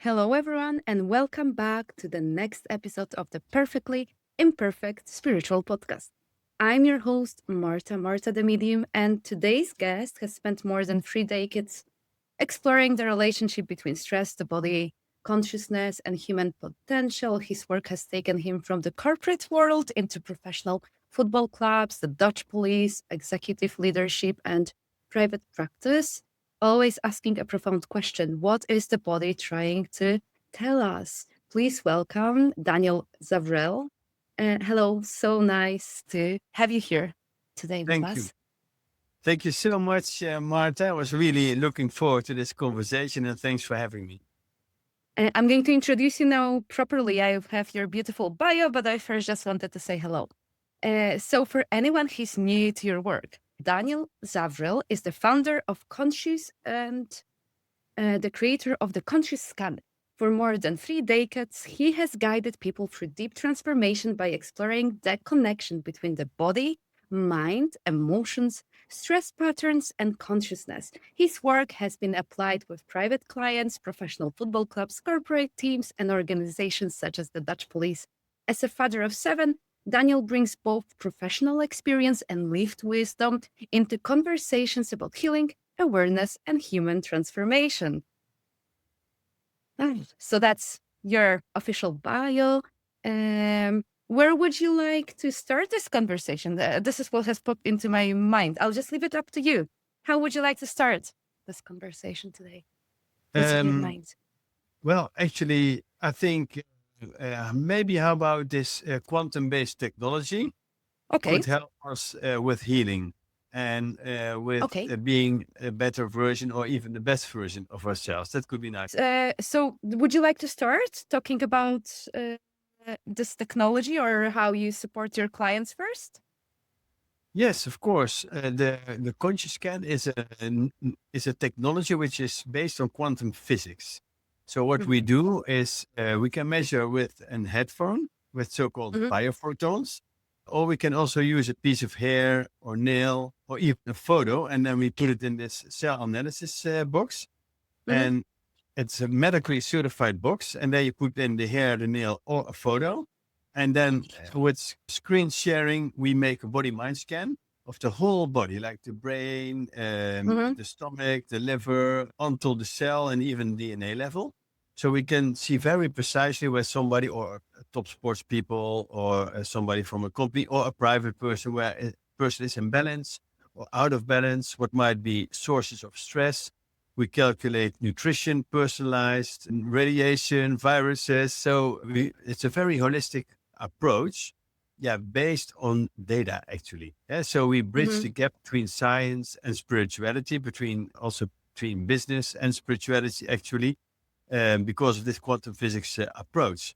Hello, everyone, and welcome back to the next episode of the Perfectly Imperfect Spiritual Podcast. I'm your host, Marta the Medium, and today's guest has spent more than 3 decades exploring the relationship between stress, the body, consciousness, and human potential. His work has taken him from the corporate world into professional football clubs, the Dutch police, executive leadership, and private practice, always asking a profound question: what is the body trying to tell us? Please welcome Daniel Zavrel. Hello, so nice to have you here today with Thank you. us. Thank you so much, Marta. I was really looking forward to this conversation and thanks for having me. I'm going to introduce you now properly. I have your beautiful bio, but I first just wanted to say hello. So, for anyone who's new to your work, Daniel Zavrel is the founder of Consciouz and the creator of the ConsciouzScan. For more than 3 decades, he has guided people through deep transformation by exploring the connection between the body, mind, emotions, stress patterns, and consciousness. His work has been applied with private clients, professional football clubs, corporate teams, and organizations such as the Dutch police. As a father of 7, Daniel brings both professional experience and lived wisdom into conversations about healing, awareness, and human transformation. So that's your official bio. Where would you like to start this conversation? This is what has popped into my mind. I'll just leave it up to you. How would you like to start this conversation today? What's in your Um, mind? well, actually, I think maybe how about this quantum-based technology Okay. could help us with healing and with Okay. being a better version or even the best version of ourselves. That could be nice. So would you like to start talking about this technology or how you support your clients first? Yes, of course. The ConsciouzScan is a technology which is based on quantum physics. So what we Mhm. do is we can measure with an headphone with so-called Mhm. biophotons, or we can also use a piece of hair or nail or even a photo, and then we put it in this cell analysis box, Mhm. and it's a medically certified box, and then you put in the hair, the nail, or a photo. And then with screen sharing, we make a body mind scan of the whole body, like the brain, Mhm. the stomach, the liver, onto the cell and even DNA level. So we can see very precisely where somebody or a top sports people or somebody from a company or a private person, where a person is in balance or out of balance, what might be sources of stress. We calculate nutrition, personalized radiation, viruses. So it's a very holistic approach, yeah, based on data actually. Yeah, so we bridge Mhm. the gap between science and spirituality, between business and spirituality actually, because of this quantum physics approach.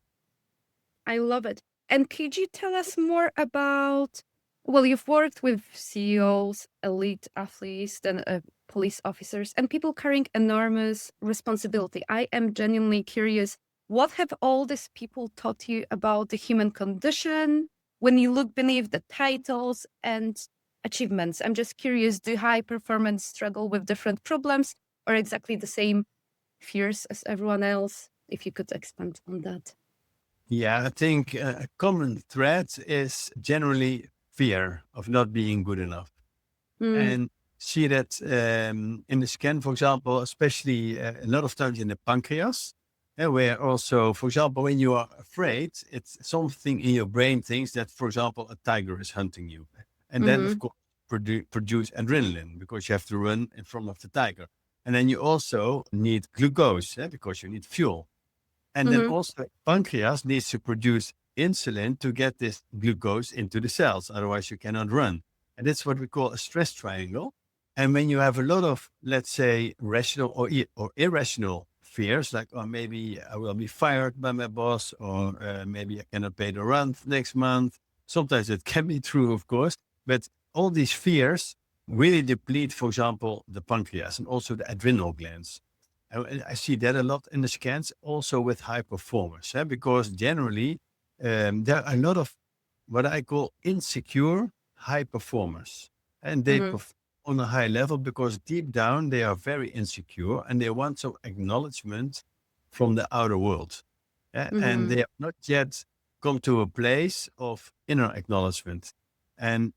I love it. And could you tell us more about? Well, you've worked with CEOs, elite athletes, and police officers, and people carrying enormous responsibility. I am genuinely curious. What have all these people taught you about the human condition when you look beneath the titles and achievements? I'm just curious, do high performance struggle with different problems or exactly the same fears as everyone else? If you could expand on that. Yeah, I think a common thread is generally fear of not being good enough. Mm, And see that in the scan, for example, especially a lot of times in the pancreas, where also, for example, when you are afraid, it's something in your brain thinks that, for example, a tiger is hunting you. And then, of mhm. course, produce adrenaline because you have to run in front of the tiger. And then you also need glucose because you need fuel. And then Mhm. also pancreas needs to produce insulin to get this glucose into the cells. Otherwise you cannot run. And that's what we call a stress triangle. And when you have a lot of, let's say, rational or irrational fears, like, oh, maybe I will be fired by my boss, or maybe I cannot pay the rent next month. Sometimes it can be true, of course, but all these fears really deplete, for example, the pancreas and also the adrenal glands. I see that a lot in the scans, also with high performers, because generally there are a lot of what I call insecure high performers, and they Mhm. perform on a high level because deep down they are very insecure and they want some acknowledgement from the outer world. And they have not yet come to a place of inner acknowledgement and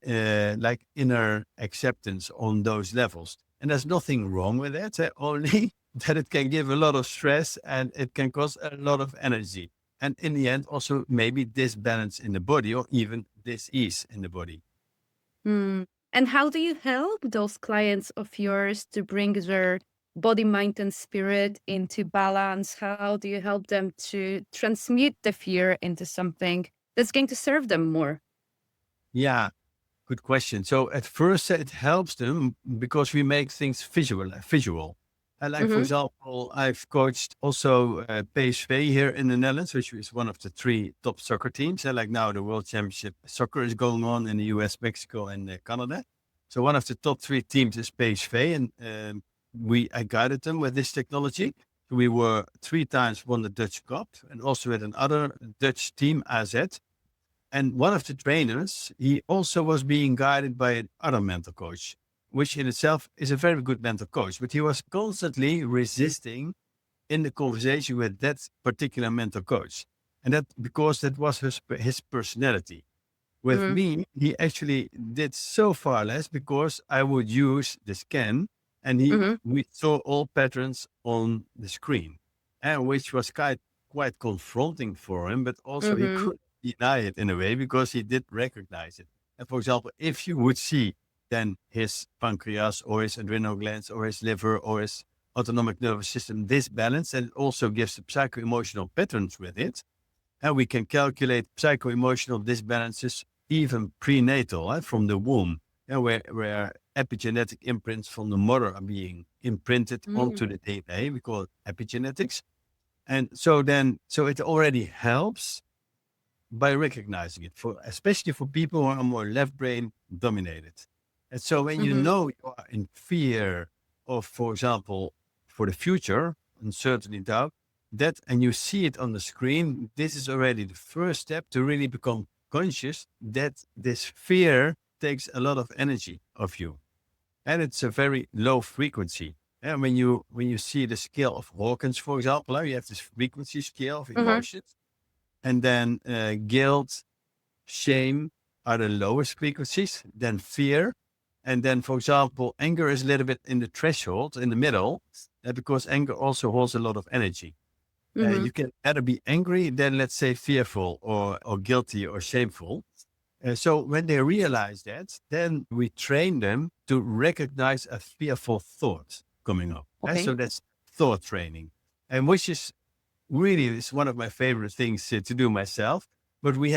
like inner acceptance on those levels. And there's nothing wrong with that, only that it can give a lot of stress and it can cause a lot of energy. And in the end, also maybe disbalance in the body or even dis-ease in the body. Mm. And how do you help those clients of yours to bring their body, mind, and spirit into balance? How do you help them to transmute the fear into something that's going to serve them more? Yeah, good question. So at first it helps them because we make things visual. And like, for Mm-hmm. example, I've coached also PSV here in the Netherlands, which is one of the 3 top soccer teams. And like now the World Championship soccer is going on in the US, Mexico, and Canada. So one of the top 3 teams is PSV, and I guided them with this technology. We were 3 times won the Dutch Cup, and also with another Dutch team, AZ. And one of the trainers, he also was being guided by another mental coach, which in itself is a very good mental coach, but he was constantly resisting in the conversation with that particular mental coach. And that because that was his personality. With Mm-hmm. me, he actually did so far less because I would use the scan and Mm-hmm. we saw all patterns on the screen, and which was quite confronting for him, but also he Mm-hmm. couldn't deny it in a way because he did recognize it. And for example, if you would see then his pancreas or his adrenal glands or his liver or his autonomic nervous system disbalanced, and it also gives the psycho-emotional patterns with it, and we can calculate psycho-emotional disbalances even prenatal, from the womb, where epigenetic imprints from the mother are being imprinted onto the DNA. We call it epigenetics. And so it already helps by recognizing it, for especially for people who are more left brain dominated. And so when you Mm-hmm. know you are in fear of, for example, for the future, uncertainty, doubt, that, and you see it on the screen, this is already the first step to really become conscious that this fear takes a lot of energy of you. And it's a very low frequency. And when you see the scale of Hawkins, for example, you have this frequency scale of Mm-hmm. emotions, and then guilt, shame are the lowest frequencies, then fear. And then, for example, anger is a little bit in the threshold, in the middle, because anger also holds a lot of energy. Mm-hmm. You can either be angry than, let's say, fearful or guilty or shameful. So when they realize that, then we train them to recognize a fearful thought coming up. Okay. So that's thought training, and which is really is one of my favorite things to do myself. But we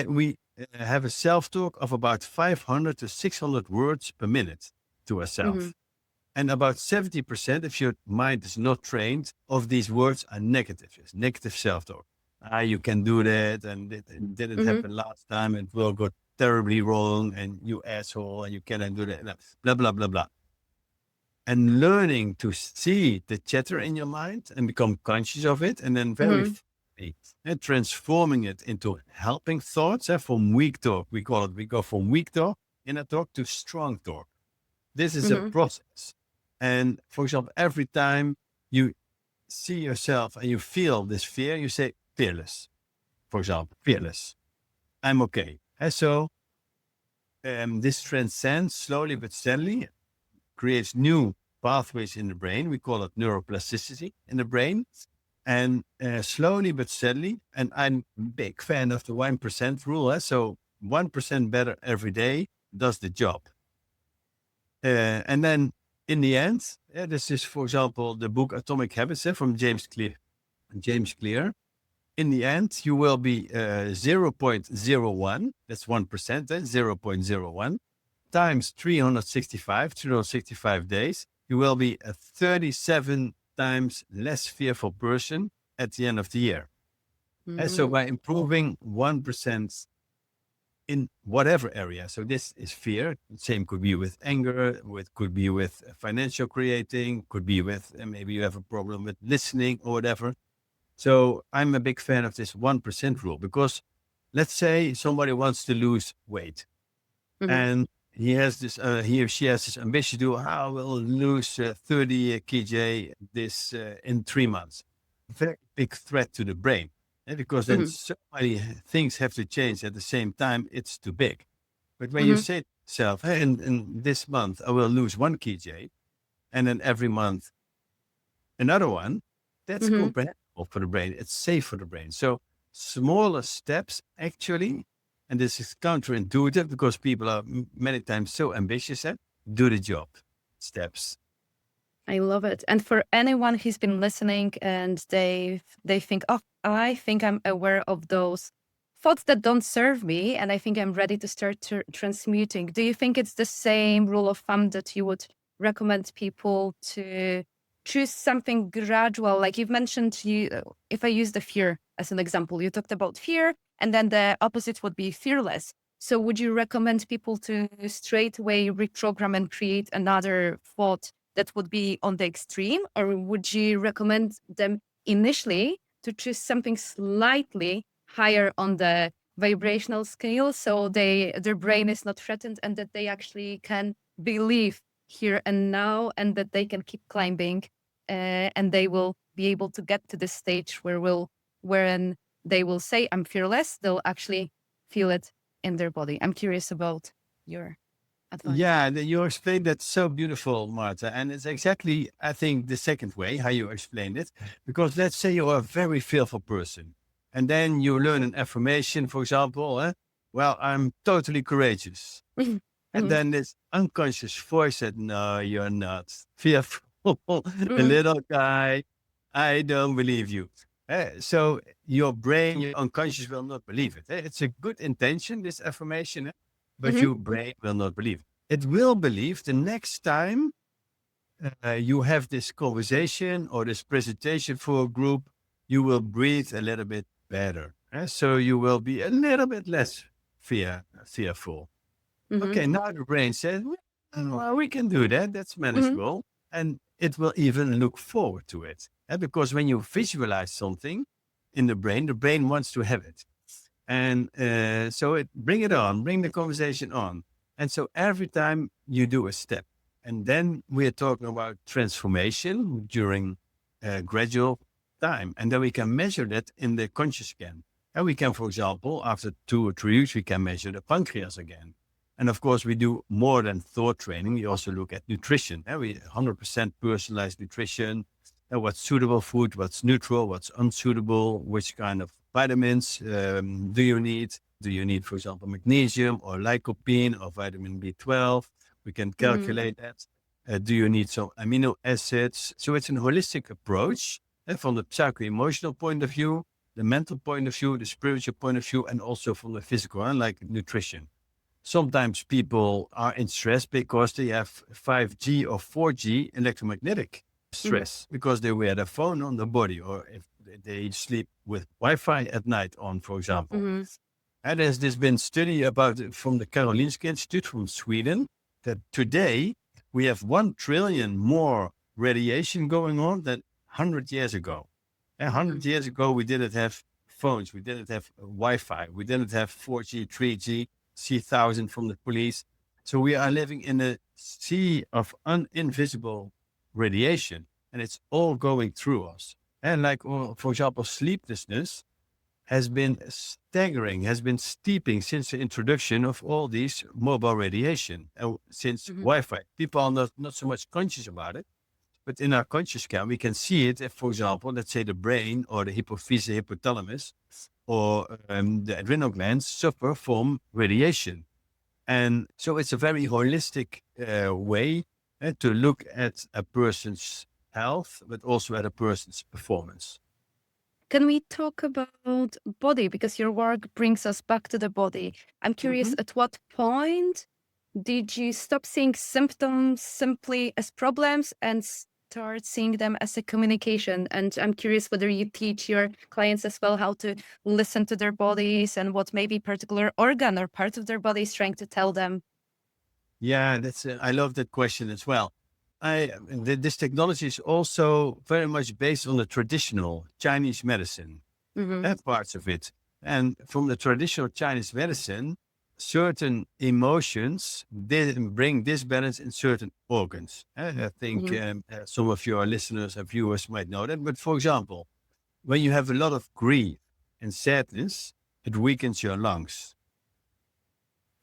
have a self-talk of about 500 to 600 words per minute to Mm-hmm. ourselves. And about 70%, if your mind is not trained, of these words are negative. It's negative self-talk. You can do that, and it didn't Mm-hmm. happen last time. It will go terribly wrong, and you asshole, and you cannot do that. Blah, blah, blah, blah. And learning to see the chatter in your mind and become conscious of it, and then very Mm-hmm. and transforming it into helping thoughts. From weak talk, we call it, we go from weak talk, inner talk, to strong talk. This is a Mm-hmm. process. And for example, every time you see yourself and you feel this fear, you say fearless, for example, fearless. I'm okay. And so this transcends slowly but steadily, creates new pathways in the brain. We call it neuroplasticity in the brain. And slowly but steadily, and I'm a big fan of the 1% rule. So 1% better every day does the job. And then in the end, this is, for example, the book Atomic Habits from James Clear. James Clear. In the end, you will be 0.01, that's 1%, 0.01, times 365 days. You will be a 37 times less fearful person at the end of the year. And so Mm-hmm. by improving 1% in whatever area. So this is fear. Same could be with anger, could be with financial creating, could be with maybe you have a problem with listening or whatever. So I'm a big fan of this 1% rule, because let's say somebody wants to lose weight Mm-hmm. and he or she has this ambition to, I will lose 30 kg this in 3 months. very big threat to the brain. Because then Mhm. so many things have to change at the same time, it's too big. But when you Mhm. say to yourself, hey, in this month, I will lose 1 kg, and then every month another one, that's Mhm. comprehensible for the brain. It's safe for the brain. So smaller steps actually, and this is counterintuitive because people are many times so ambitious at do the job steps. I love it. And for anyone who's been listening and they think, oh, I think I'm aware of those thoughts that don't serve me, and I think I'm ready to start transmuting. Do you think it's the same rule of thumb that you would recommend people to choose something gradual? Like you've mentioned, if I use the fear as an example, you talked about fear, and then the opposite would be fearless. So would you recommend people to straight away reprogram and create another thought that would be on the extreme, or would you recommend them initially to choose something slightly higher on the vibrational scale so their brain is not threatened and that they actually can believe here and now and that they can keep climbing and they will be able to get to this stage wherein they will say I'm fearless, they'll actually feel it in their body. I'm curious about your advice. Yeah, you explained that so beautiful, Marta. And it's exactly, I think, the second way how you explained it. Because let's say you're a very fearful person, and then you learn an affirmation, for example, well, I'm totally courageous. Mhm. And Mhm. then this unconscious voice said, no, you're not fearful, Mhm. little guy. I don't believe you. So your brain, your unconscious will not believe it. It's a good intention, this affirmation, but Mhm. your brain will not believe. It will believe the next time you have this conversation or this presentation for a group, you will breathe a little bit better. So you will be a little bit less fearful. Mhm. Okay, now the brain says, well, we can do that. That's Mhm. manageable. And it will even look forward to it. Because when you visualize something in the brain wants to have it. And so bring it on, bring the conversation on. And so every time you do a step, and then we're talking about transformation during gradual time. And then we can measure that in the ConsciouzScan. And we can, for example, after 2 or 3 weeks, we can measure the pancreas again. And of course, we do more than thought training. We also look at nutrition. We 100% personalized nutrition, what's suitable food, what's neutral, what's unsuitable, which kind of vitamins do you need? Do you need, for example, magnesium or lycopene or vitamin B12? We can Mhm. calculate that. Do you need some amino acids? So it's a holistic approach from the psycho-emotional point of view, the mental point of view, the spiritual point of view, and also from the physical, like nutrition. Sometimes people are in stress because they have 5G or 4G electromagnetic Mhm. stress because they wear their phone on the body or if they sleep with Wi-Fi at night on, for example. Mhm. And there's this been study about from the Karolinska Institute from Sweden that today we have 1 trillion more radiation going on than 100 years ago. And Mhm. 100 years ago, we didn't have phones, we didn't have Wi-Fi, we didn't have 4G, 3G, C1000 from the police. So we are living in a sea of invisible radiation, and it's all going through us. And like, well, for example, sleeplessness has been staggering, has been steeping since the introduction of all these mobile radiation, since Mhm. Wi-Fi. People are not so much conscious about it, but in our conscious scan, we can see it if, for example, let's say the brain or the hypophysis, hypothalamus, or the adrenal glands suffer from radiation. And so it's a very holistic way to look at a person's health, but also at a person's performance. Can we talk about body? Because your work brings us back to the body. I'm curious, Mhm. at what point did you stop seeing symptoms simply as problems and start seeing them as a communication? And I'm curious whether you teach your clients as well how to listen to their bodies and what maybe particular organ or part of their body is trying to tell them. Yeah, I love that question as well. This technology is also very much based on the traditional Chinese medicine. Hmm. Parts of it. And from the traditional Chinese medicine, certain emotions did bring disbalance in certain organs. I think Hmm. some of your listeners and viewers might know that. But for example, when you have a lot of grief and sadness, it weakens your lungs.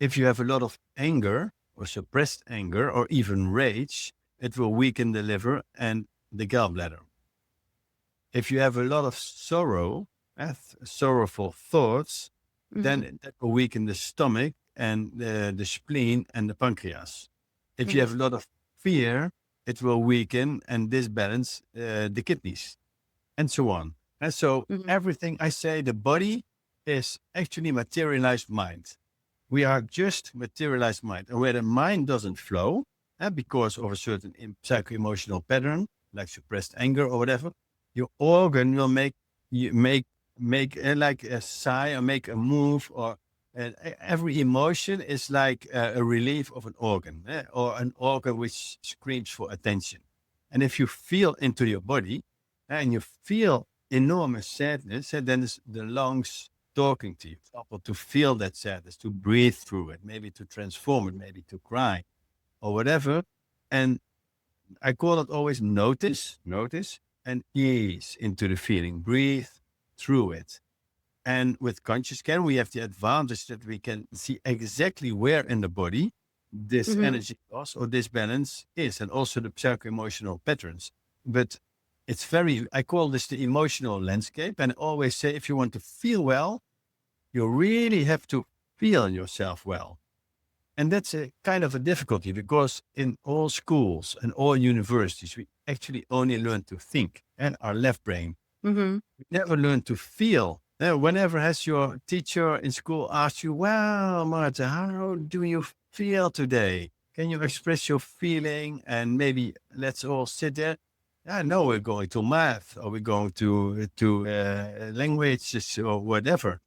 If you have a lot of anger or suppressed anger or even rage, it will weaken the liver and the gallbladder. If you have a lot of sorrow, sorrowful thoughts, then that will weaken the stomach and the spleen and the pancreas. If you have a lot of fear, it will weaken and disbalance the kidneys, and so on. And so everything I say, the body is actually materialized mind. We are just materialized mind. And where the mind doesn't flow, because of a certain psycho-emotional pattern, like suppressed anger or whatever, your organ will make like a sigh or make a move, or every emotion is like a relief of an organ, or an organ which screams for attention. And if you feel into your body and you feel enormous sadness, then it's the lungs talking to you, to feel that sadness, to breathe through it, maybe to transform it, maybe to cry or whatever. And I call it always notice, and ease into the feeling, breathe through it. And with ConsciouzScan, we have the advantage that we can see exactly where in the body this energy loss or disbalance is, and also the psycho-emotional patterns. But it's I call this the emotional landscape. And I always say, if you want to feel well, you really have to feel yourself well. And that's a kind of a difficulty, because in all schools and all universities, we actually only learn to think, and our left brain. We never learn to feel. Whenever has your teacher in school asked you, well, Marta, how do you feel today? Can you express your feeling? And maybe let's all sit there. No, we're going to math, or we're going to languages or whatever.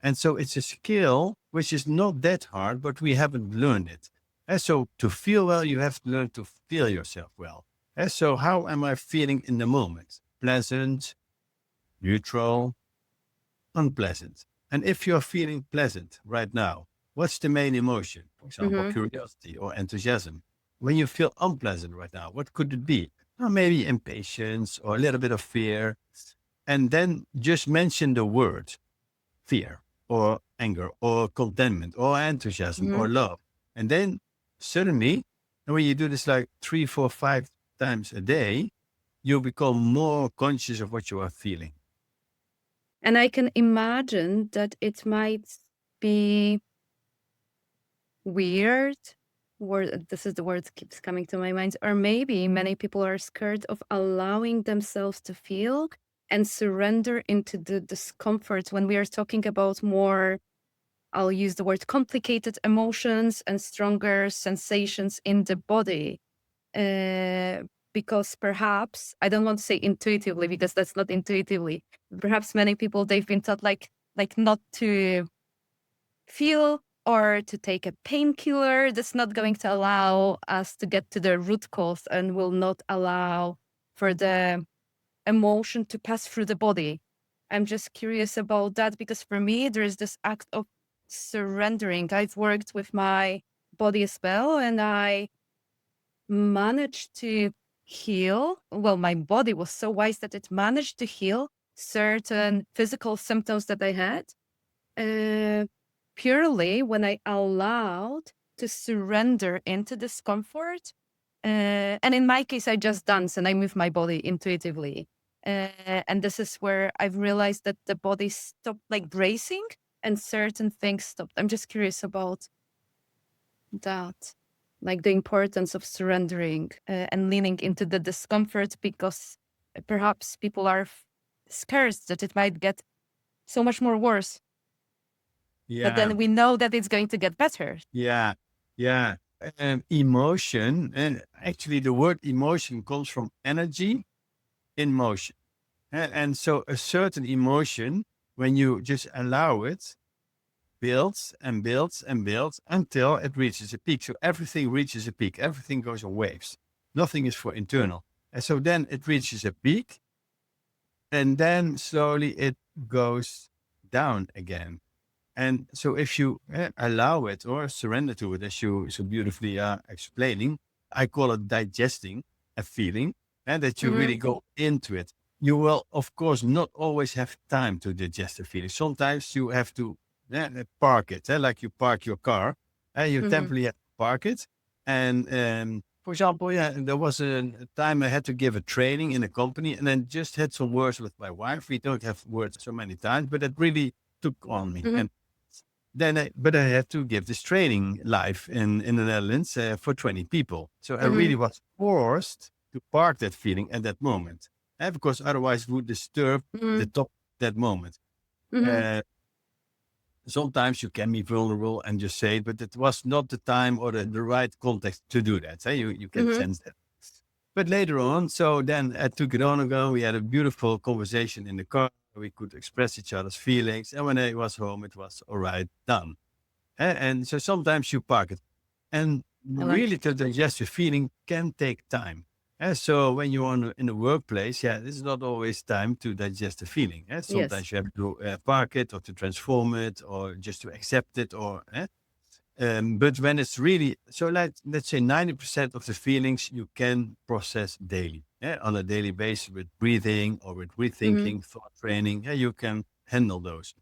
And so it's a skill which is not that hard, but we haven't learned it. And so to feel well, you have to learn to feel yourself well. And so how am I feeling in the moment? Pleasant, neutral, unpleasant. And if you're feeling pleasant right now, what's the main emotion? For example, curiosity or enthusiasm. When you feel unpleasant right now, what could it be? Well, maybe impatience or a little bit of fear. And then just mention the word fear or anger or contentment or enthusiasm or love. And then suddenly, and when you do this like 3, 4, 5 times a day, you become more conscious of what you are feeling. And I can imagine that it might be weird, this is the word that keeps coming to my mind, or maybe many people are scared of allowing themselves to feel and surrender into the discomfort when we are talking about more, I'll use the word complicated emotions and stronger sensations in the body. Because perhaps, I don't want to say intuitively, because that's not intuitively. Perhaps many people, they've been taught like not to feel or to take a painkiller. That's not going to allow us to get to the root cause and will not allow for the emotion to pass through the body. I'm just curious about that, because for me, there is this act of surrendering. I've worked with my body as well, and I managed to heal. Well, my body was so wise that it managed to heal certain physical symptoms that I had, purely when I allowed to surrender into discomfort. And in my case, I just dance and I move my body intuitively. And this is where I've realized that the body stopped like bracing and certain things stopped. I'm just curious about that, like the importance of surrendering and leaning into the discomfort, because perhaps people are scared that it might get so much more worse. But then we know that it's going to get better. Yeah. Emotion, and actually the word emotion comes from energy in motion. And so a certain emotion, when you just allow it, builds and builds and builds until it reaches a peak. So everything reaches a peak. Everything goes in waves. Nothing is for internal. And so then it reaches a peak, and then slowly it goes down again. And so if you allow it or surrender to it, as you so beautifully are explaining, I call it digesting a feeling, and that you really go into it. you will, of course, not always have time to digest the feeling. Sometimes you have to park it, like you park your car, and you Mhm. temporarily have to park it. And for example, yeah, there was a time I had to give a training in a company, and then just had some words with my wife. We don't have words so many times, but it really took on me. Mhm. And then, but I had to give this training live in the Netherlands for 20 people. So I Mhm. really was forced to park that feeling at that moment, because otherwise it would disturb the Mhm. top that moment. Mhm. Uh, Sometimes you can be vulnerable and just say it, but it was not the time or the right context to do that. You can Mhm. sense that. But later on, so then I took it on again. We had a beautiful conversation in the car. We could express each other's feelings. And when I was home, it was all right, done. And so sometimes you park it. And I like really it. to digest your feeling can take time. So when you're in the workplace, yeah, this is not always time to digest the feeling. Yes. Sometimes you have to park it or to transform it or just to accept it or but when it's really so, like let's say 90% of the feelings you can process daily, on a daily basis with breathing or with Mhm. rethinking, thought training. You can handle those.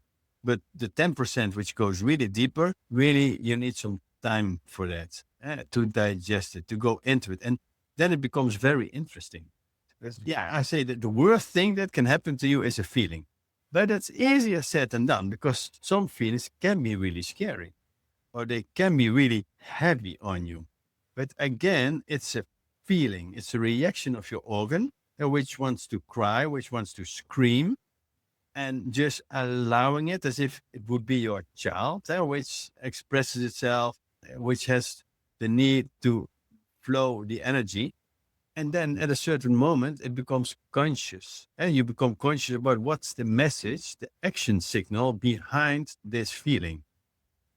But the 10% which goes really deeper, really you need some time for that, to digest it, to go into it, and then it becomes very interesting. Yeah, I say that the worst thing that can happen to you is a feeling, but it's easier said than done because some feelings can be really scary or they can be really heavy on you. But again, it's a feeling, it's a reaction of your organ, which wants to cry, which wants to scream, and just allowing it as if it would be your child, which expresses itself, which has the need to flow the energy. And then at a certain moment, it becomes conscious. And you become conscious about what's the message, the action signal behind this feeling.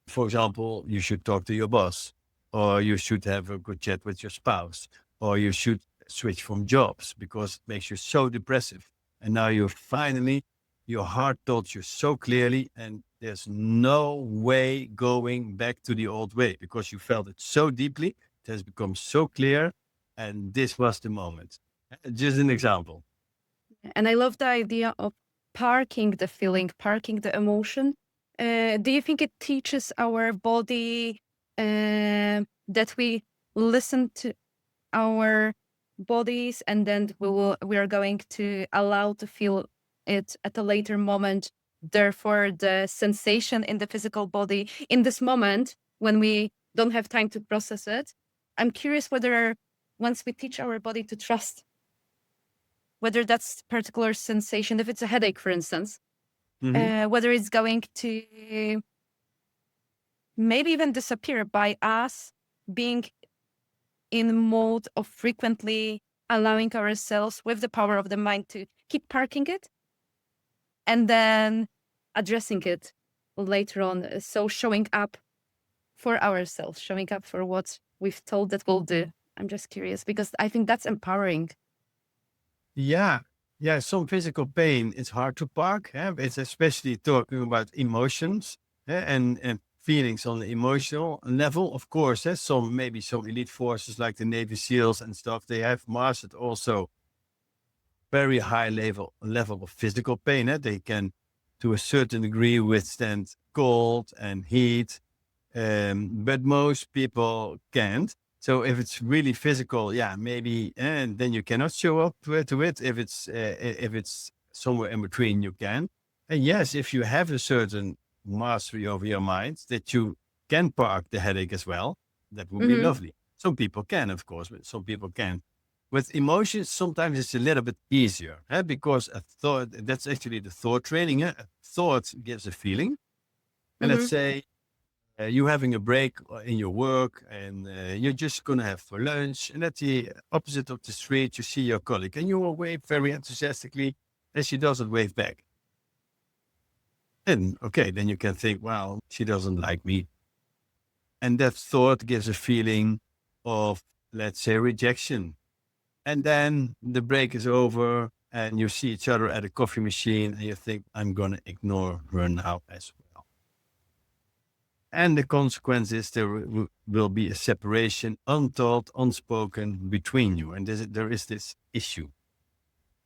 For example, you should talk to your boss, or you should have a good chat with your spouse, or you should switch from jobs because it makes you so depressive. And now you're finally, your heart told you so clearly, and there's no way going back to the old way because you felt it so deeply. It has become so clear. And this was the moment. Just an example. And I love the idea of parking the feeling, parking the emotion. Do you think it teaches our body that we listen to our bodies and then we are going to allow to feel it at a later moment? Therefore, the sensation in the physical body in this moment when we don't have time to process it. I'm curious whether once we teach our body to trust whether that's particular sensation, if it's a headache, for instance, Hmm. whether it's going to maybe even disappear by us being in mode of frequently allowing ourselves with the power of the mind to keep parking it and then addressing it later on. So showing up for ourselves, showing up for what we've told that we'll do. I'm just curious because I think that's empowering. Yeah. Yeah. Some physical pain is hard to park. It's especially talking about emotions, and feelings on the emotional level. Of course, maybe some elite forces like the Navy SEALs and stuff, they have mastered also very high level of physical pain. They can, to a certain degree, withstand cold and heat, but most people can't. So if it's really physical, yeah, maybe, and then you cannot show up to it. If it's somewhere in between, you can. And yes, if you have a certain mastery over your mind that you can park the headache as well, that would be Hmm. lovely. Some people can, of course, but some people can. With emotions, sometimes it's a little bit easier, because a thought, that's actually the thought training. A thought gives a feeling. And let's Hmm. say you're having a break in your work and you're just going to have for lunch. And at the opposite of the street, you see your colleague and you will wave very enthusiastically and she doesn't wave back. And okay, then you can think, well, she doesn't like me. And that thought gives a feeling of, let's say, rejection. And then the break is over and you see each other at a coffee machine and you think, I'm going to ignore her now as well. And the consequence is will be a separation, untold, unspoken between you. And there is this issue.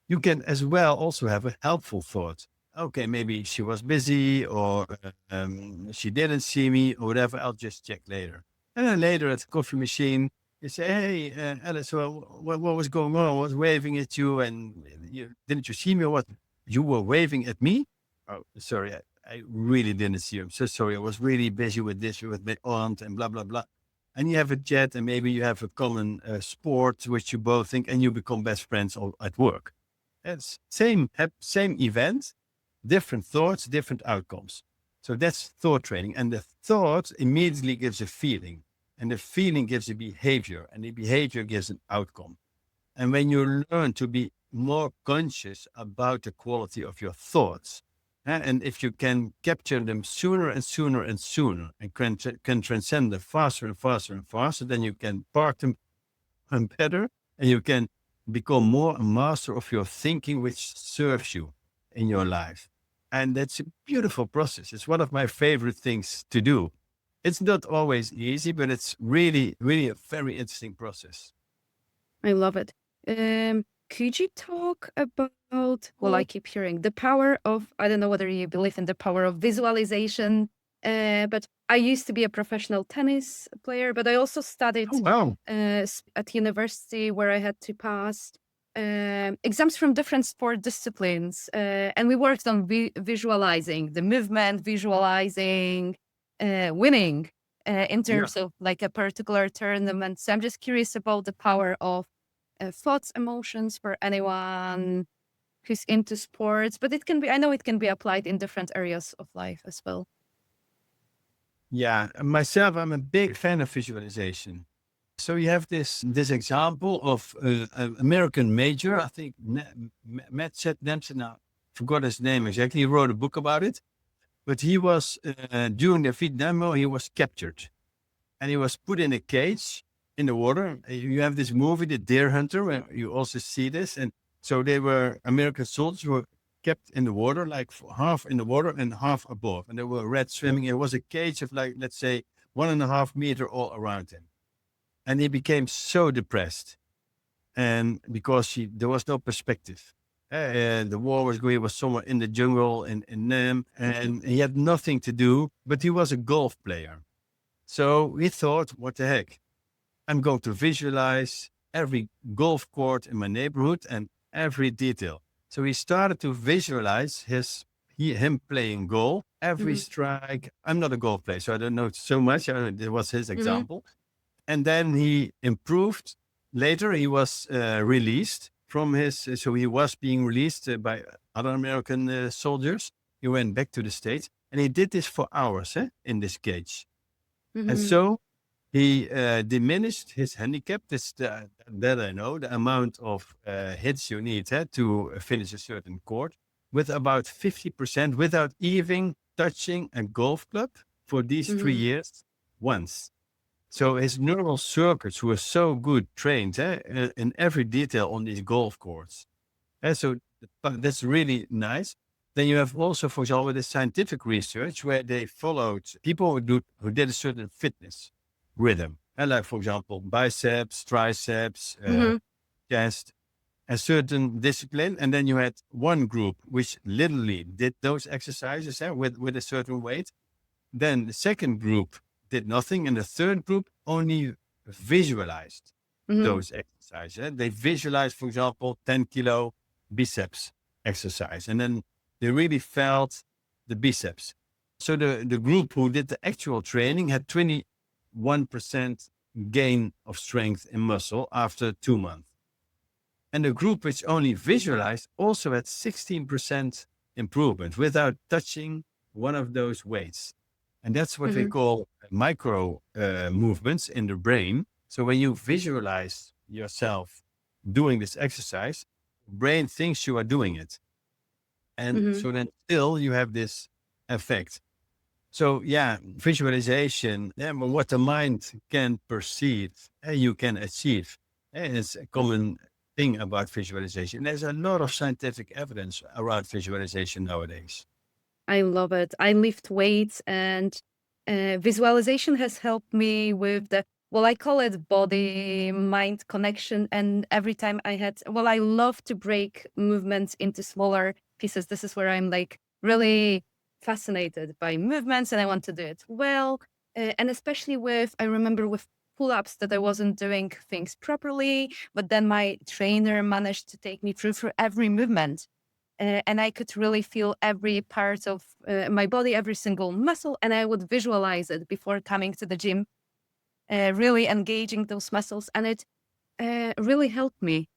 You can as well also have a helpful thought. Okay, maybe she was busy or she didn't see me or whatever. I'll just check later. And then later at the coffee machine, you say, hey, Alice, well, what was going on? I was waving at you and didn't you see me or what? You were waving at me? Oh, sorry. I really didn't see you. I'm so sorry. I was really busy with this, with my aunt and blah, blah, blah. And you have a chat and maybe you have a common sport, which you both think, and you become best friends at work. It's same event, different thoughts, different outcomes. So that's thought training. And the thought immediately gives a feeling. And the feeling gives a behavior. And the behavior gives an outcome. And when you learn to be more conscious about the quality of your thoughts, and if you can capture them sooner and sooner and sooner, and can transcend them faster and faster and faster, then you can park them better, and you can become more a master of your thinking, which serves you in your life. And that's a beautiful process. It's one of my favorite things to do. It's not always easy, but it's really, really a very interesting process. I love it. Could you talk about, well, I keep hearing the power of, I don't know whether you believe in the power of visualization, but I used to be a professional tennis player, but I also studied Oh, wow. at university where I had to pass exams from different sport disciplines. And we worked on visualizing the movement, visualizing winning in Yeah. terms of like a particular tournament. So I'm just curious about the power of thoughts, emotions for anyone who's into sports, but it can be, I know it can be applied in different areas of life as well. Yeah. Myself, I'm a big fan of visualization. So you have this example of an American major, I think Matt Dempsey, now forgot his name exactly. He wrote a book about it, but he was during the Vietnam War, he was captured and he was put in a cage in the water. You have this movie, The Deer Hunter, where you also see this. And so they were American soldiers who were kept in the water, like half in the water and half above. And there were rats swimming. It was a cage of like, let's say 1.5 meters all around him. And he became so depressed. And because there was no perspective. The war was going, he was somewhere in the jungle in Nam, and he had nothing to do, but he was a golf player. So he thought, what the heck? I'm going to visualize every golf course in my neighborhood and every detail. So he started to visualize him playing golf, every strike. I'm not a golf player, so I don't know so much. It was his example. And then he improved. Later, he was released from so he was being released by other American soldiers. He went back to the States and he did this for hours in this cage. And so he diminished his handicap. That I know, the amount of hits you need to finish a certain court with about 50% without even touching a golf club for these 3 years once. So his neural circuits were so good trained in every detail on these golf courts. And so that's really nice. Then you have also, for example, the scientific research where they followed people who did a certain fitness rhythm. And like, for example, biceps, triceps, chest, a certain discipline. And then you had one group which literally did those exercises with a certain weight. Then the second group did nothing. And the third group only visualized those exercises. They visualized, for example, 10 kilo biceps exercise. And then they really felt the biceps. So the group who did the actual training had 21% gain of strength in muscle after 2 months. And the group which only visualized also had 16% improvement without touching one of those weights. And that's what we call micro movements in the brain. So when you visualize yourself doing this exercise, brain thinks you are doing it. And so then still you have this effect. So yeah, visualization, what the mind can perceive, you can achieve. It's a common thing about visualization. There's a lot of scientific evidence around visualization nowadays. I love it. I lift weights and visualization has helped me with the well, I call it body mind connection. And every time I love to break movements into smaller pieces. This is where I'm like really fascinated by movements and I want to do it well. And especially I remember with pull ups that I wasn't doing things properly, but then my trainer managed to take me through for every movement. And I could really feel every part of my body, every single muscle, and I would visualize it before coming to the gym, really engaging those muscles. And it really helped me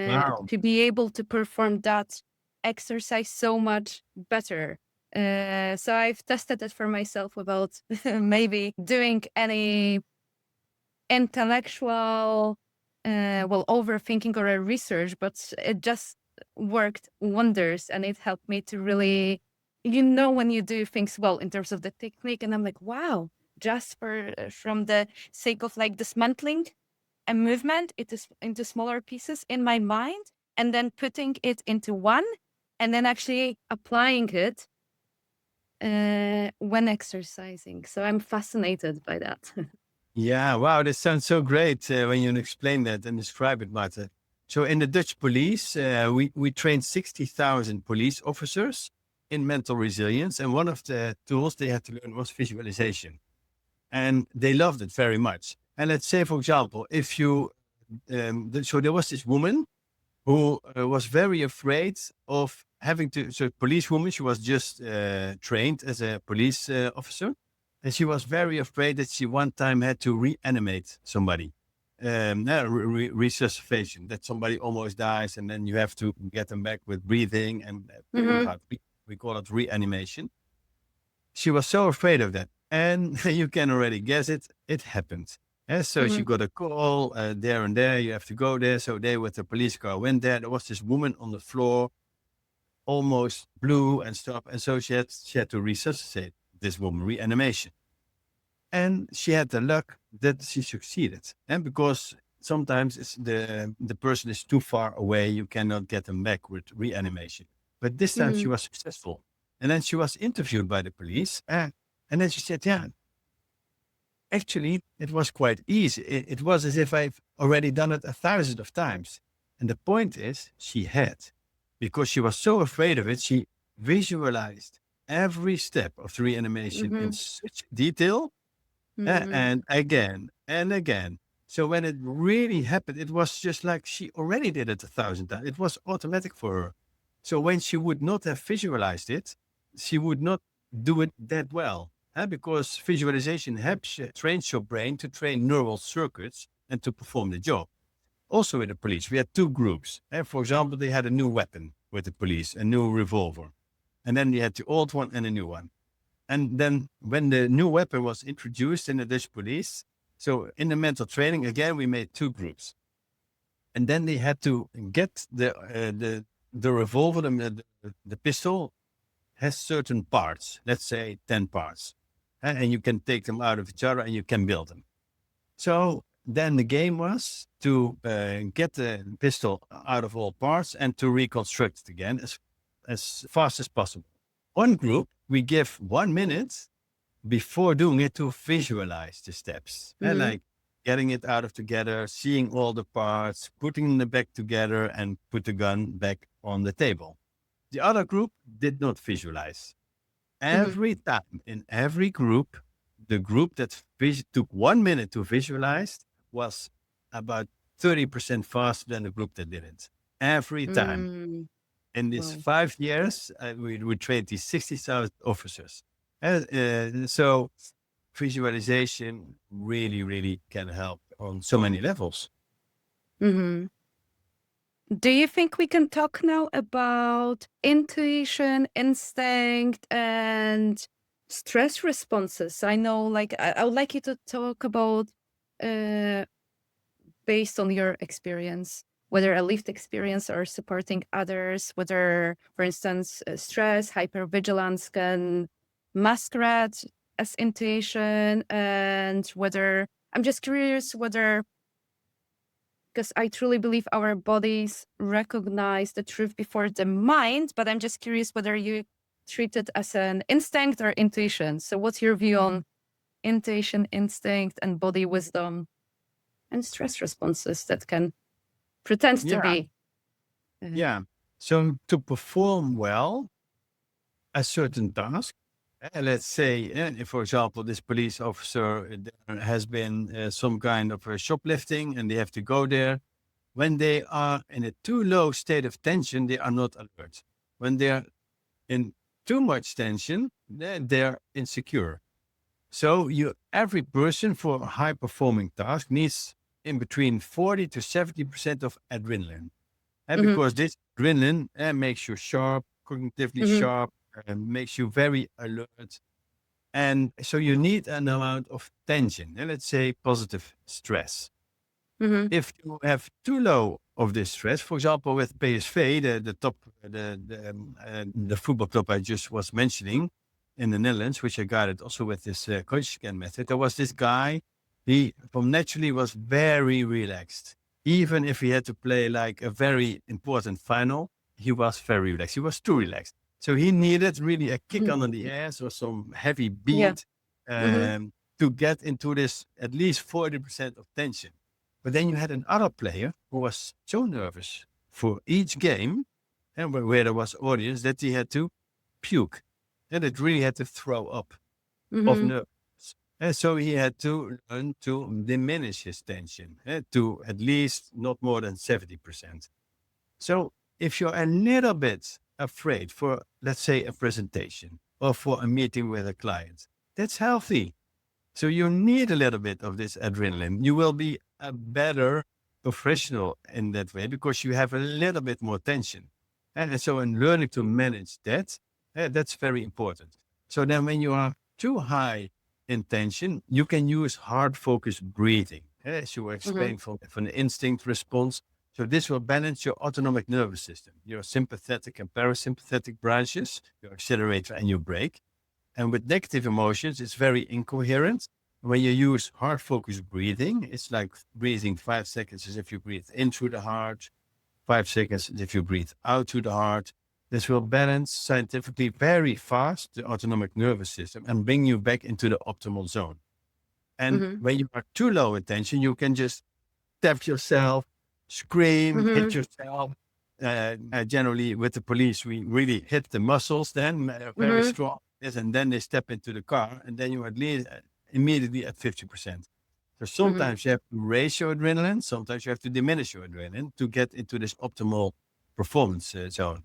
Wow. to be able to perform that exercise so much better. So I've tested it for myself without maybe doing any intellectual, overthinking or a research, but it just worked wonders and it helped me to really, when you do things well in terms of the technique, and I'm like, wow, just from the sake of like dismantling a movement, it is into smaller pieces in my mind and then putting it into one and then actually applying it when exercising. So I'm fascinated by that. Yeah, wow, that sounds so great when you explain that and describe it, Marta. So in the Dutch police, we trained 60,000 police officers in mental resilience. And one of the tools they had to learn was visualization. And they loved it very much. And let's say, for example, if you, so there was this woman who was very afraid of having to, so policewoman, she was just trained as a police officer. And she was very afraid that she one time had to reanimate somebody, resuscitation, that somebody almost dies and then you have to get them back with breathing and very Mhm, hard. We call it reanimation. She was so afraid of that. And you can already guess it, it happened. So she mhm, got a call there and there, you have to go there. So they with the police car went there. There was this woman on the floor, almost blue and stuff. And so she had to resuscitate this woman, reanimation. And she had the luck that she succeeded. And because sometimes the person is too far away, you cannot get them back with reanimation. But this time she mhm, was successful. And then she was interviewed by the police. And then she said, yeah, actually, it was quite easy. It was as if I've already done it 1,000 of times. And the point is, she had, because she was so afraid of it, she visualized every step of the reanimation in mhm, such detail mhm, and again and again. So when it really happened, it was just like she already did it 1,000 times. It was automatic for her. So when she would not have visualized it, she would not do it that well. Because visualization helps trains your brain to train neural circuits and to perform the job. Also with the police, we had two groups. For example, they had a new weapon with the police, a new revolver. And then they had the old one and a new one. And then when the new weapon was introduced in the Dutch police, so in the mental training, again, we made two groups. And then they had to get the revolver, the pistol has certain parts, let's say 10 parts. And you can take them out of each other and you can build them. So then the game was to get the pistol out of all parts and to reconstruct it again as fast as possible. One group, we give 1 minute before doing it to visualize the steps and mhm, like getting it out of together, seeing all the parts, putting them back together and put the gun back on the table. The other group did not visualize. mhm, Every time in every group, the group that took 1 minute to visualize was about 30% faster than the group that didn't. Every time. mm. In these Wow. 5 years, we trained these 60,000 officers. So visualization really, really can help on so many levels. Mhm. Do you think we can talk now about intuition, instinct, and stress responses? I know, like, I would like you to talk about, uh, based on your experience, whether a lived experience or supporting others, whether, for instance, stress, hypervigilance can masquerade as intuition, and whether I'm just curious whether because I truly believe our bodies recognize the truth before the mind, but I'm just curious whether you treat it as an instinct or intuition. So, what's your view on? intuition, instinct, and body wisdom, and stress responses that can pretend to Yeah. be. Yeah. So to perform well a certain task, let's say, if, for example, this police officer there has been some kind of shoplifting and they have to go there. When they are in a too low state of tension, they are not alert. When they are in too much tension, then they're insecure. So every person for a high performing task needs in between 40 to 70% of adrenaline. And Mhm, because this adrenaline makes you sharp, cognitively mhm, sharp, and makes you very alert. And so you need an amount of tension, and let's say positive stress. mhm, If you have too low of this stress, for example, with PSV, the top, the football club I just was mentioning in the Netherlands, which I guided also with this ConsciouzScan method, there was this guy. He from naturally was very relaxed. Even if he had to play like a very important final, he was very relaxed. He was too relaxed. So he needed really a kick mhm. under the ass or some heavy Yeah. beat Mhm, to get into this at least 40% of tension. But then you had another player who was so nervous for each game, and where there was audience, that he had to puke, and it really had to throw up of mhm, nerves. And so he had to learn to diminish his tension to at least not more than 70%. So if you're a little bit afraid for, let's say, a presentation or for a meeting with a client, that's healthy. So you need a little bit of this adrenaline. You will be a better professional in that way because you have a little bit more tension. And so in learning to manage that, that's very important. So then when you are too high in tension, you can use hard focus breathing, as you were mhm, explaining from the instinct response. So this will balance your autonomic nervous system, your sympathetic and parasympathetic branches, your accelerator and your brake. And with negative emotions, it's very incoherent. When you use heart focused breathing, it's like breathing 5 seconds as if you breathe in through the heart, 5 seconds as if you breathe out through the heart. This will balance scientifically very fast the autonomic nervous system and bring you back into the optimal zone. And mhm, when you are too low in tension, you can just tap yourself, scream, hit mhm, yourself. Generally, with the police, we really hit the muscles then very mhm. strong. Yes, and then they step into the car, and then you at least immediately at 50%. So Mhm. sometimes you have to raise your adrenaline, sometimes you have to diminish your adrenaline to get into this optimal performance zone.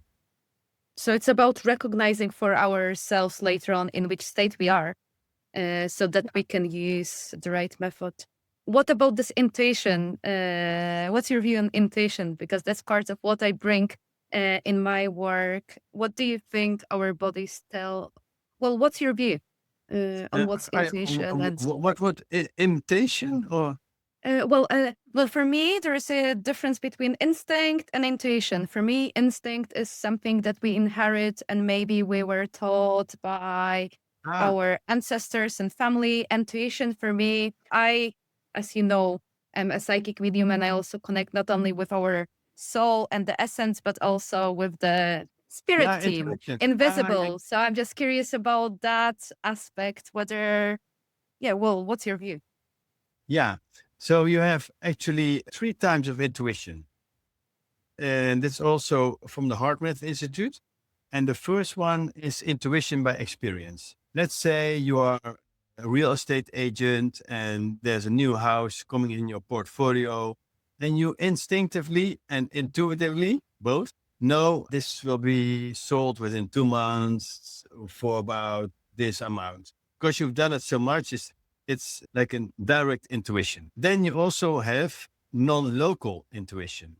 So it's about recognizing for ourselves later on in which state we are, so that we can use the right method. What about this intuition? What's your view on intuition? Because that's part of what I bring in my work. What do you think our bodies tell? Well, what's your view on what's intuition and What imitation or? well, for me, there is a difference between instinct and intuition. For me, instinct is something that we inherit, and maybe we were taught by Ah, our ancestors and family. Intuition, for me, as you know, am a psychic medium, and I also connect not only with our soul and the essence, but also with the spirit yeah, team, intuition. Yeah. invisible. So I'm just curious about that aspect. Yeah, well, what's your view? Yeah. So you have actually three types of intuition. And that's also from the HeartMath Institute. And the first one is intuition by experience. Let's say you are a real estate agent and there's a new house coming in your portfolio, and you instinctively and intuitively both know this will be sold within 2 months for about this amount. Because you've done it so much, it's like a direct intuition. Then you also have non-local intuition.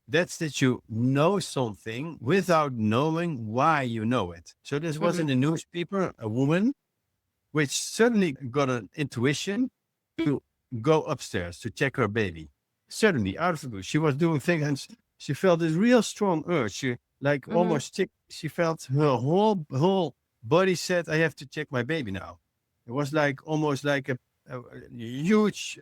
That's that you know something without knowing why you know it. So this was in Mhm, the newspaper, a woman which suddenly got an intuition to go upstairs to check her baby. Suddenly, out of the blue, she was doing things and she felt this real strong urge. She like mhm, almost sick. She felt her whole body said, "I have to check my baby now." It was like almost like a huge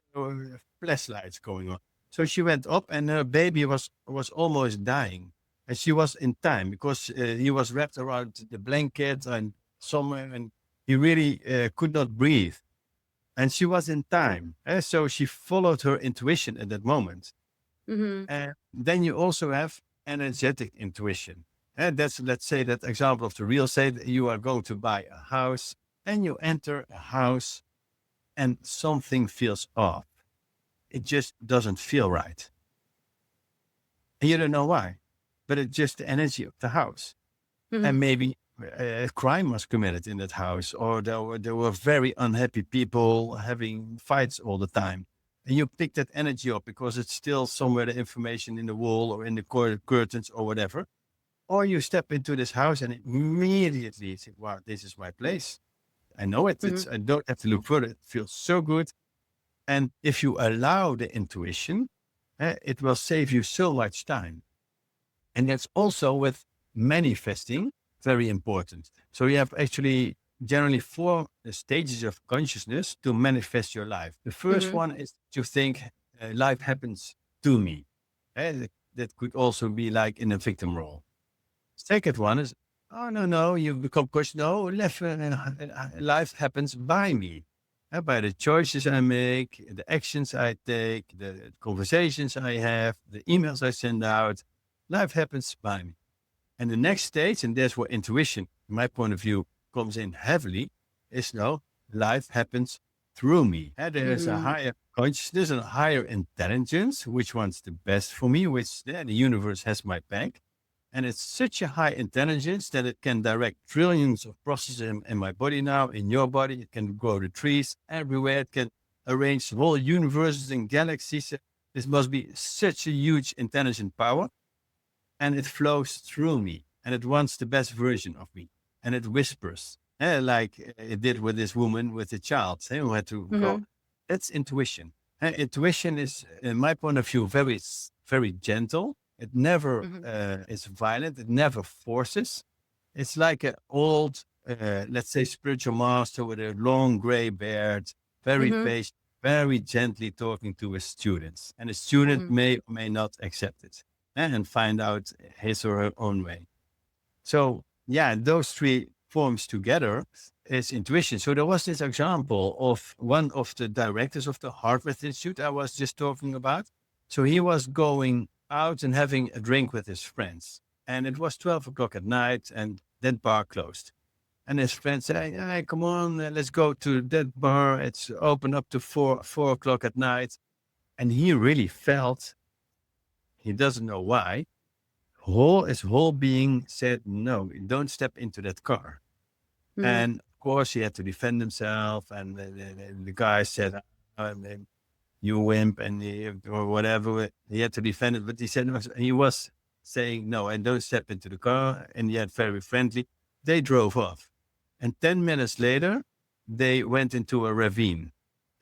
flashlights going on. So she went up, and her baby was almost dying, and she was in time because he was wrapped around the blanket and somewhere, and he really could not breathe. and she was in time. So she followed her intuition at that moment. Mm-hmm. And then you also have energetic intuition. And that's, let's say, that example of the real estate. You are going to buy a house and you enter a house and something feels off. It just doesn't feel right. And you don't know why, but it's just the energy of the house. Mm-hmm. And maybe a crime was committed in that house, or there were very unhappy people having fights all the time. And you pick that energy up because it's still somewhere the information in the wall or in the curtains or whatever. Or you step into this house and immediately think, wow, this is my place. I know it. Mm-hmm. I don't have to look further. It feels so good. And if you allow the intuition, it will save you so much time. And that's also with manifesting very important. So you have actually generally four stages of consciousness to manifest your life. The first Mm-hmm. one is to think life happens to me. That could also be like in a victim role. Second one is, oh, no, you become conscious. No, life happens by me. By the choices I make, the actions I take, the conversations I have, the emails I send out, life happens by me. And the next stage, and that's where intuition, in my point of view, comes in heavily, is no, life happens through me. And there is a Mm-hmm. higher consciousness and a higher intelligence, which one's the best for me, which the universe has my back. And it's such a high intelligence that it can direct trillions of processes in my body now, in your body. It can grow the trees everywhere. It can arrange whole universes and galaxies. This must be such a huge intelligent power. And it flows through me. And it wants the best version of me. And it whispers, like it did with this woman with the child who had to go. Mm-hmm. That's intuition. Intuition is, in my point of view, very gentle. It never Mm-hmm. is violent. It never forces. It's like an old, let's say, spiritual master with a long gray beard, very Mm-hmm. patient, very gently talking to his students. And the student Mm-hmm. may or may not accept it and find out his or her own way. So, yeah, those three forms together is intuition. So there was this example of one of the directors of the Harvard Institute I was just talking about. So he was going out and having a drink with his friends. And it was 12 o'clock at night and that bar closed. And his friend said, hey, come on, let's go to that bar. It's open up to 4 o'clock at night. And he really felt, he doesn't know why, his whole being said, no, don't step into that car. Mm-hmm. And of course, he had to defend himself. And the guy said, you wimp, and or whatever. He had to defend it. But he said, no, he was saying, no, and don't step into the car. And yet, very friendly. They drove off. And 10 minutes later, they went into a ravine.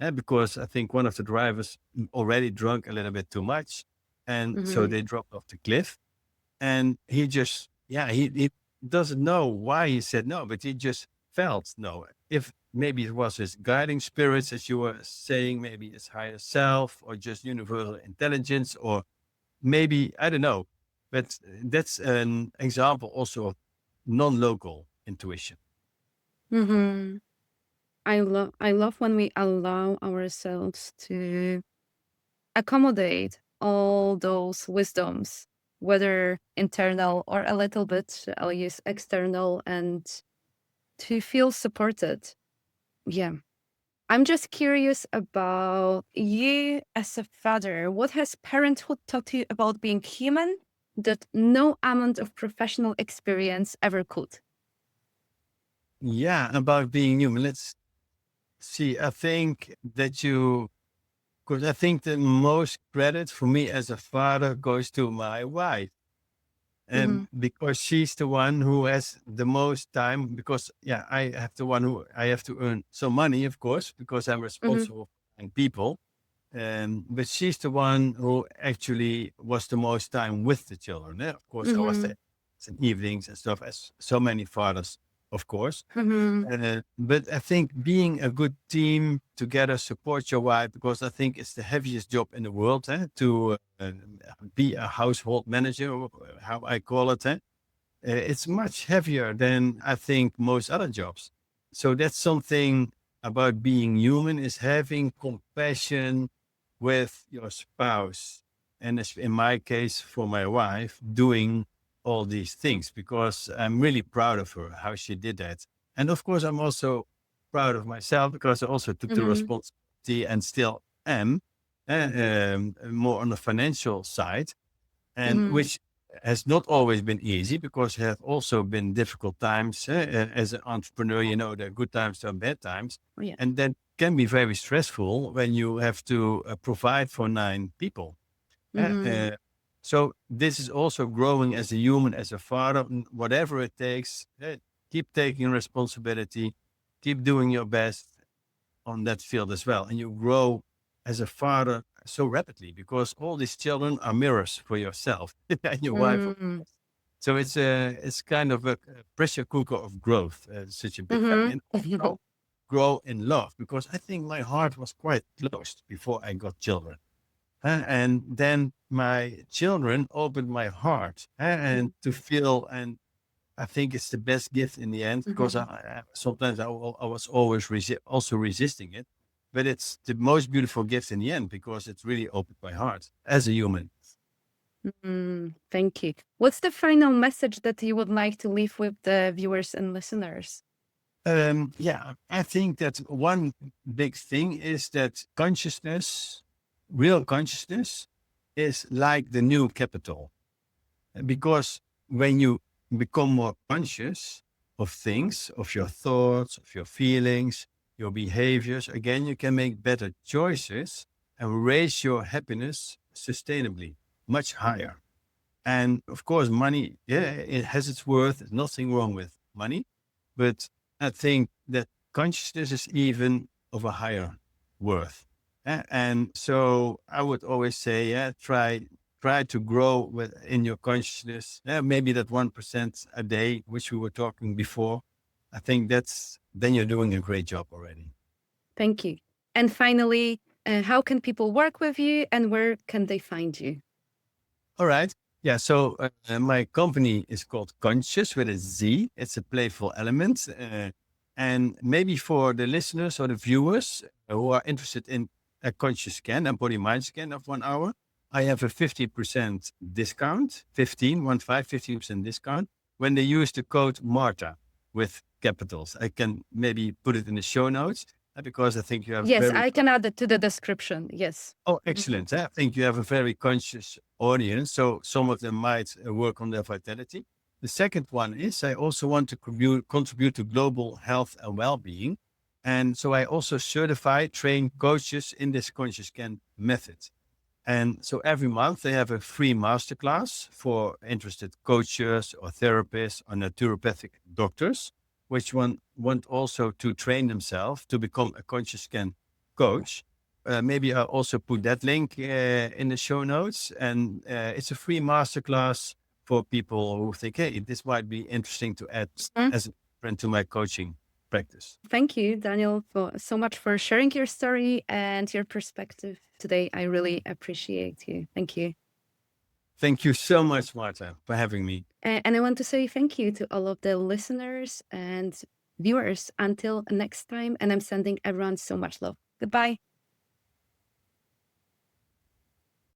Because I think one of the drivers already drunk a little bit too much. And so Mm-hmm. they dropped off the cliff. And he just, he doesn't know why he said no, but he just felt no. If maybe it was his guiding spirits, as you were saying, maybe his higher self, or just universal intelligence, or maybe, I don't know. But that's an example also of non-local intuition. Mm-hmm. I love when we allow ourselves to accommodate all those wisdoms, whether internal or a little bit, I'll use external, and to feel supported. Yeah. I'm just curious about you as a father. What has parenthood taught you about being human that no amount of professional experience ever could? Yeah, about being human. Let's see. I think that because I think the most credit for me as a father goes to my wife. Mm-hmm. Because she's the one who has the most time, because I have the one who I have to earn some money, of course, because I'm Mm-hmm. responsible for people. But she's the one who actually was the most time with the children. Of course, I was Mm-hmm. there some evenings and stuff, as so many fathers, of course. Mm-hmm. But I think being a good team together, support your wife, because I think it's the heaviest job in the world, to be a household manager, or how I call it. It's much heavier than I think most other jobs. So that's something about being human is having compassion with your spouse. And in my case, for my wife, doing all these things, because I'm really proud of her, how she did that. And of course, I'm also proud of myself because I also took the Mm-hmm. responsibility and still am more on the financial side, and Mm-hmm. which has not always been easy because there have also been difficult times. As an entrepreneur, you know, there are good times, there are bad times. Oh, yeah. And that can be very stressful when you have to provide for 9 people. Uh, Mm-hmm. uh, so this is also growing as a human, as a father, whatever it takes. Keep taking responsibility, keep doing your best on that field as well. And you grow as a father so rapidly because all these children are mirrors for yourself and your wife. Mm-hmm. So it's kind of a pressure cooker of growth, such a big family, and Mm-hmm. also grow in love because I think my heart was quite closed before I got children. And then my children opened my heart, and to feel, and I think it's the best gift in the end because sometimes I was always also resisting it, but it's the most beautiful gift in the end because it's really opened my heart as a human. Thank you. What's the final message that you would like to leave with the viewers and listeners? Yeah, I think that one big thing is that consciousness, real consciousness, is like the new capital. Because when you become more conscious of things, of your thoughts, of your feelings, your behaviors, again, you can make better choices and raise your happiness sustainably, much higher. And of course, money, yeah, it has its worth. There's nothing wrong with money. But I think that consciousness is even of a higher worth. And so I would always say, yeah, try to grow in your consciousness. Maybe that 1% a day, which we were talking before. I think then you're doing a great job already. Thank you. And finally, how can people work with you and where can they find you? All right. Yeah. So my company is called Consciouz with a Z. It's a playful element. And maybe for the listeners or the viewers who are interested in a conscious scan, a body mind scan of 1 hour, I have a 50% discount, 15% discount when they use the code Marta with capitals. I can maybe put it in the show notes because I think you have Yes, very I can add it to the description. Yes. Oh, Mhm. excellent. I think you have a very conscious audience. So some of them might work on their vitality. The second one is I also want to contribute to global health and well-being. And so I also certify, train coaches in this conscious scan method. And so every month they have a free masterclass for interested coaches or therapists or naturopathic doctors, which want also to train themselves to become a conscious scan coach. Maybe I'll also put that link in the show notes. And it's a free masterclass for people who think, hey, this might be interesting to add Mhm. as a friend to my coaching practice. Thank you, Daniel, for so much for sharing your story and your perspective today. I really appreciate you. Thank you. Thank you so much, Marta, for having me. And I want to say thank you to all of the listeners and viewers. Until next time, and I'm sending everyone so much love. Goodbye.